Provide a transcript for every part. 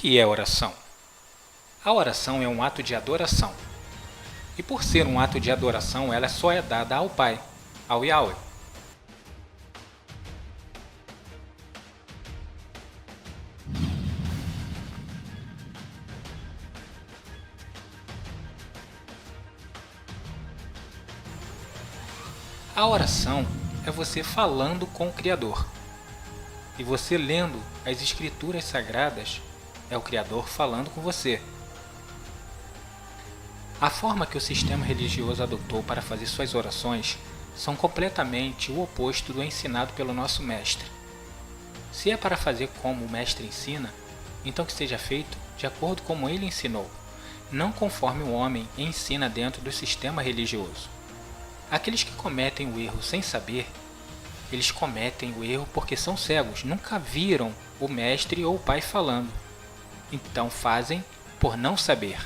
que é oração? A oração é um ato de adoração. E por ser um ato de adoração, ela só é dada ao Pai, ao Yahweh. A oração é você falando com o Criador. E você lendo as Escrituras Sagradas é o Criador falando com você. A forma que o sistema religioso adotou para fazer suas orações são completamente o oposto do ensinado pelo nosso Mestre. Se é para fazer como o Mestre ensina, então que seja feito de acordo como ele ensinou, não conforme o homem ensina dentro do sistema religioso. Aqueles que cometem o erro sem saber, eles cometem o erro porque são cegos, nunca viram o Mestre ou o Pai falando. Então fazem por não saber.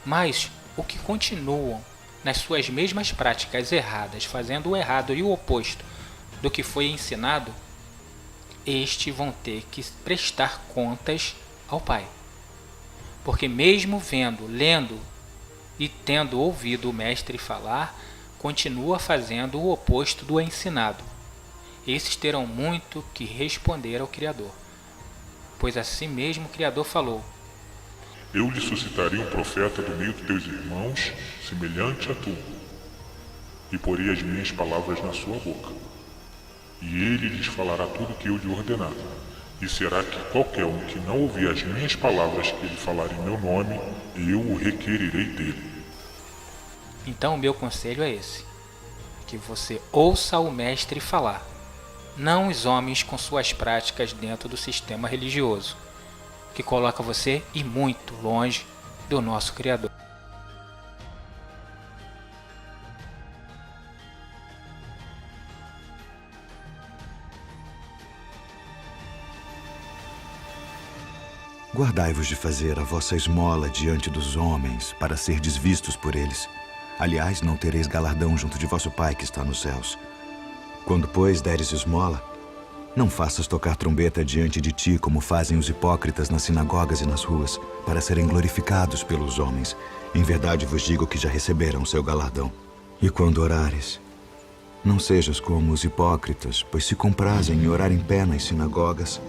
Mas o que continuam nas suas mesmas práticas erradas, fazendo o errado e o oposto do que foi ensinado, estes vão ter que prestar contas ao Pai. Porque mesmo vendo, lendo e tendo ouvido o Mestre falar, continua fazendo o oposto do ensinado. Esses terão muito que responder ao Criador, pois assim mesmo o Criador falou: Eu lhe suscitarei um profeta do meio dos teus irmãos, semelhante a tu, e porei as minhas palavras na sua boca. E ele lhes falará tudo o que eu lhe ordenar. E será que qualquer um que não ouvir as minhas palavras que ele falar em meu nome, eu o requererei dele. Então o meu conselho é esse: que você ouça o Mestre falar, não os homens com suas práticas dentro do sistema religioso, que coloca você e muito longe do nosso Criador. Guardai-vos de fazer a vossa esmola diante dos homens, para serdes vistos por eles. Aliás, não tereis galardão junto de vosso Pai que está nos céus. Quando, pois, deres esmola, não faças tocar trombeta diante de ti, como fazem os hipócritas nas sinagogas e nas ruas, para serem glorificados pelos homens. Em verdade vos digo que já receberam o seu galardão. E quando orares, não sejas como os hipócritas, pois se comprazem em orar em pé nas sinagogas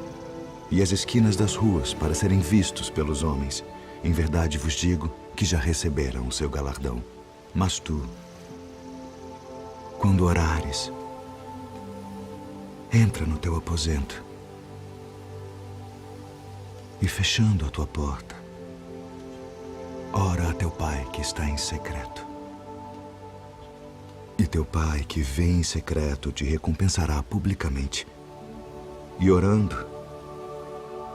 e as esquinas das ruas, para serem vistos pelos homens. Em verdade vos digo que já receberam o seu galardão. Mas tu, quando orares, entra no teu aposento e, fechando a tua porta, ora a teu Pai que está em secreto. E teu Pai que vê em secreto te recompensará publicamente. E orando,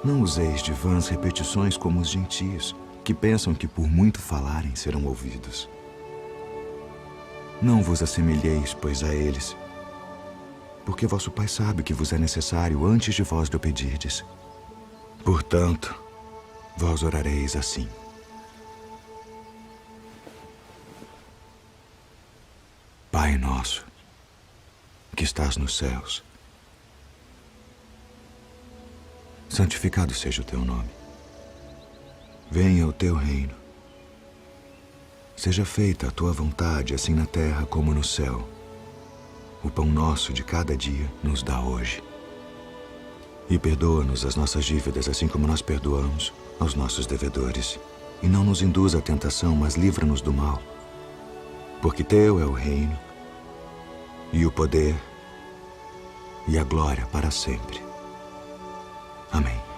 não useis de vãs repetições como os gentios, que pensam que por muito falarem serão ouvidos. Não vos assemelheis, pois, a eles, porque vosso Pai sabe que vos é necessário antes de vós lhe pedirdes. Portanto, vós orareis assim: Pai nosso, que estás nos céus, santificado seja o teu nome. Venha o teu reino. Seja feita a tua vontade, assim na terra como no céu. O pão nosso de cada dia nos dá hoje. E perdoa-nos as nossas dívidas, assim como nós perdoamos aos nossos devedores. E não nos induza à tentação, mas livra-nos do mal. Porque teu é o reino, e o poder, e a glória para sempre. Amém.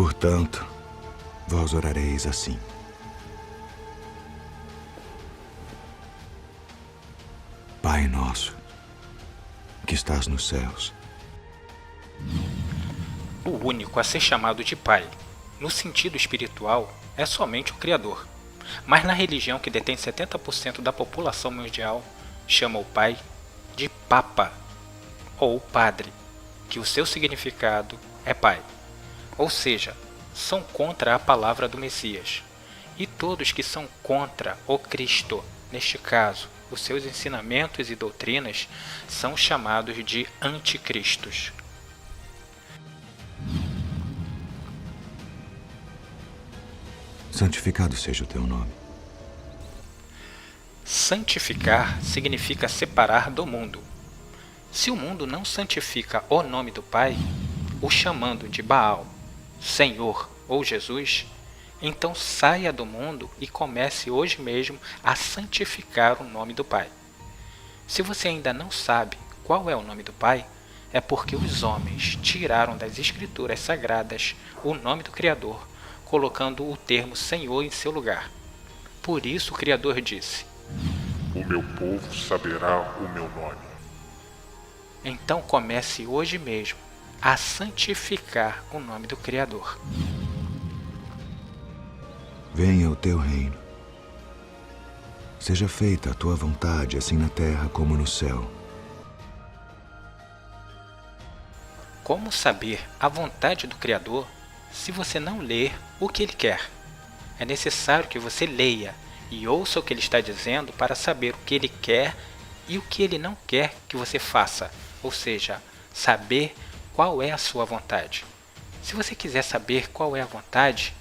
Portanto, vós orareis assim: Pai nosso, que estás nos céus. O único a ser chamado de Pai, no sentido espiritual, é somente o Criador. Mas na religião que detém 70% da população mundial, chama o Pai de Papa, ou padre, que o seu significado é pai. Ou seja, são contra a palavra do Messias. E todos que são contra o Cristo, neste caso, os seus ensinamentos e doutrinas, são chamados de anticristos. Santificado seja o teu nome. Santificar significa separar do mundo. Se o mundo não santifica o nome do Pai, o chamando de Baal, Senhor ou Jesus, então saia do mundo e comece hoje mesmo a santificar o nome do Pai. Se você ainda não sabe qual é o nome do Pai, é porque os homens tiraram das Escrituras Sagradas o nome do Criador, colocando o termo Senhor em seu lugar. Por isso o Criador disse: O meu povo saberá o meu nome. Então comece hoje mesmo a santificar o nome do Criador. Venha o teu reino. Seja feita a tua vontade, assim na terra como no céu. Como saber a vontade do Criador se você não ler o que Ele quer? É necessário que você leia e ouça o que Ele está dizendo para saber o que Ele quer e o que Ele não quer que você faça, ou seja, saber qual é a sua vontade. Se você quiser saber qual é a vontade,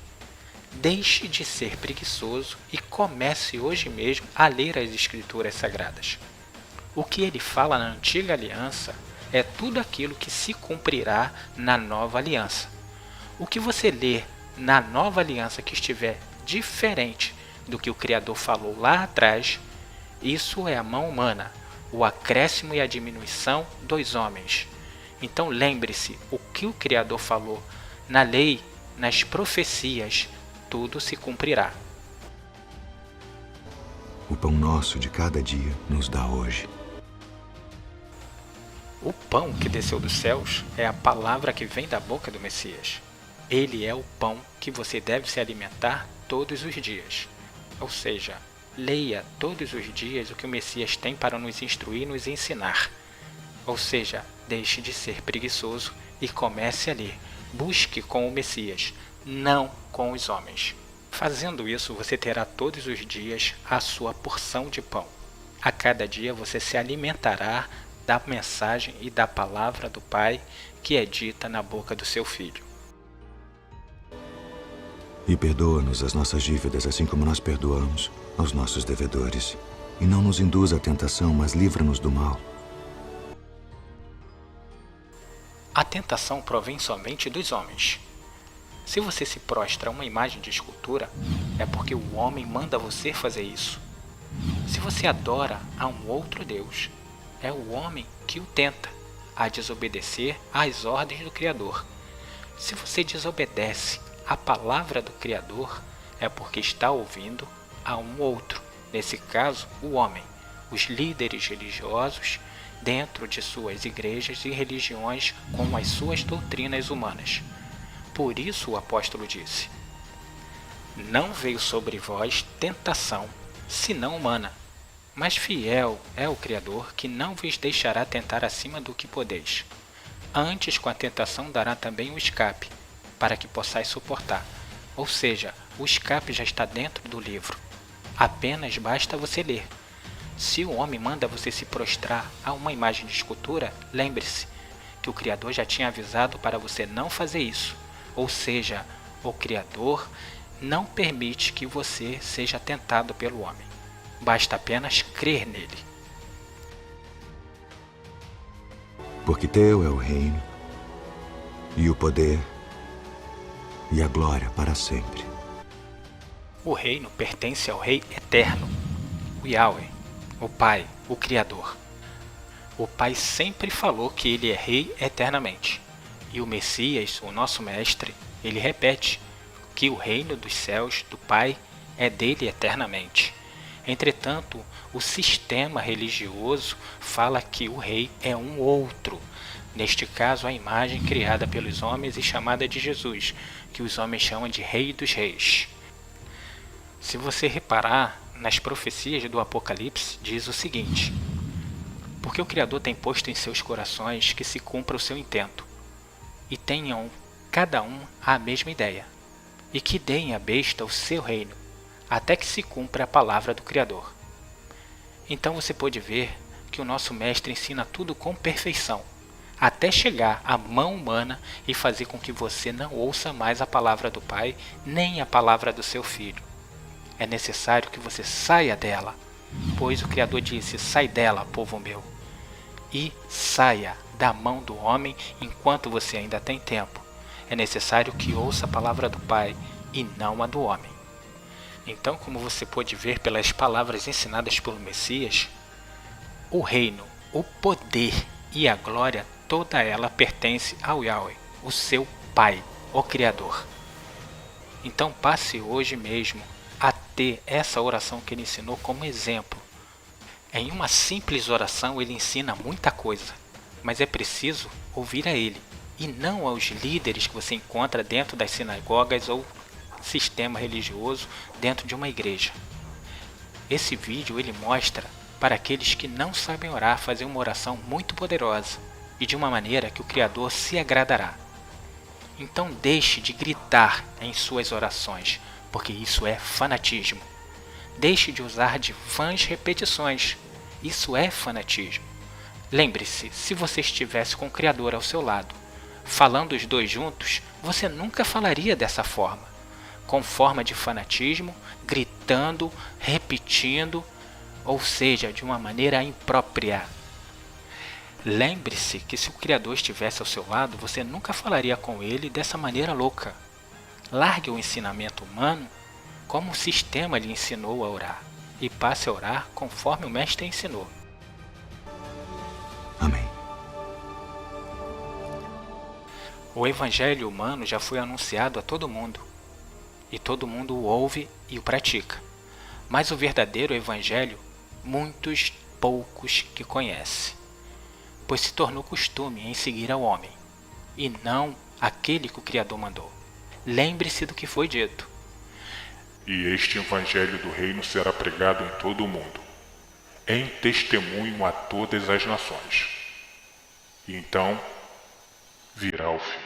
deixe de ser preguiçoso e comece hoje mesmo a ler as Escrituras Sagradas. O que Ele fala na Antiga Aliança é tudo aquilo que se cumprirá na Nova Aliança. O que você ler na Nova Aliança que estiver diferente do que o Criador falou lá atrás, isso é a mão humana, o acréscimo e a diminuição dos homens. Então lembre-se, o que o Criador falou na lei, nas profecias, tudo se cumprirá. O pão nosso de cada dia nos dá hoje. O pão que desceu dos céus é a palavra que vem da boca do Messias. Ele é o pão que você deve se alimentar todos os dias. Ou seja, leia todos os dias o que o Messias tem para nos instruir e nos ensinar. Ou seja, deixe de ser preguiçoso e comece a ler. Busque com o Messias, não com os homens. Fazendo isso, você terá todos os dias a sua porção de pão. A cada dia você se alimentará da mensagem e da palavra do Pai que é dita na boca do seu Filho. E perdoa-nos as nossas dívidas, assim como nós perdoamos aos nossos devedores. E não nos induza à tentação, mas livra-nos do mal. A tentação provém somente dos homens. Se você se prostra a uma imagem de escultura, é porque o homem manda você fazer isso. Se você adora a um outro Deus, é o homem que o tenta a desobedecer às ordens do Criador. Se você desobedece à palavra do Criador, é porque está ouvindo a um outro, nesse caso, o homem, os líderes religiosos dentro de suas igrejas e religiões com as suas doutrinas humanas. Por isso o apóstolo disse: Não veio sobre vós tentação, senão humana, mas fiel é o Criador, que não vos deixará tentar acima do que podeis. Antes, com a tentação, dará também o escape, para que possais suportar. Ou seja, o escape já está dentro do livro. Apenas basta você ler. Se o homem manda você se prostrar a uma imagem de escultura, lembre-se que o Criador já tinha avisado para você não fazer isso. Ou seja, o Criador não permite que você seja tentado pelo homem. Basta apenas crer nele. Porque teu é o reino, e o poder, e a glória para sempre. O reino pertence ao Rei Eterno, o Yahweh, o Pai, o Criador. O Pai sempre falou que Ele é Rei eternamente. E o Messias, o nosso Mestre, ele repete que o reino dos céus, do Pai, é dele eternamente. Entretanto, o sistema religioso fala que o rei é um outro. Neste caso, a imagem criada pelos homens e chamada de Jesus, que os homens chamam de Rei dos Reis. Se você reparar, nas profecias do Apocalipse diz o seguinte: porque o Criador tem posto em seus corações que se cumpra o seu intento, e tenham cada um a mesma ideia, e que deem à besta o seu reino, até que se cumpra a palavra do Criador. Então você pode ver que o nosso Mestre ensina tudo com perfeição, até chegar à mão humana e fazer com que você não ouça mais a palavra do Pai, nem a palavra do seu Filho. É necessário que você saia dela, pois o Criador disse: sai dela, povo meu, e saia da mão do homem enquanto você ainda tem tempo. É necessário que ouça a palavra do Pai e não a do homem. Então, como você pode ver pelas palavras ensinadas pelo Messias, o reino, o poder e a glória, toda ela pertence ao Yahweh, o seu Pai, o Criador. Então passe hoje mesmo a ter essa oração que ele ensinou como exemplo. Em uma simples oração ele ensina muita coisa, mas é preciso ouvir a ele, e não aos líderes que você encontra dentro das sinagogas ou sistema religioso dentro de uma igreja. Esse vídeo ele mostra para aqueles que não sabem orar fazer uma oração muito poderosa e de uma maneira que o Criador se agradará. Então deixe de gritar em suas orações, porque isso é fanatismo. Deixe de usar de vãs repetições, isso é fanatismo. Lembre-se, se você estivesse com o Criador ao seu lado, falando os dois juntos, você nunca falaria dessa forma, com forma de fanatismo, gritando, repetindo, ou seja, de uma maneira imprópria. Lembre-se que se o Criador estivesse ao seu lado, você nunca falaria com ele dessa maneira louca. Largue o ensinamento humano como o sistema lhe ensinou a orar e passe a orar conforme o Mestre ensinou. Amém. O Evangelho humano já foi anunciado a todo mundo, e todo mundo o ouve e o pratica. Mas o verdadeiro Evangelho, muitos poucos que conhecem, pois se tornou costume em seguir ao homem, e não aquele que o Criador mandou. Lembre-se do que foi dito. E este Evangelho do Reino será pregado em todo o mundo, em testemunho a todas as nações. E então virá o fim.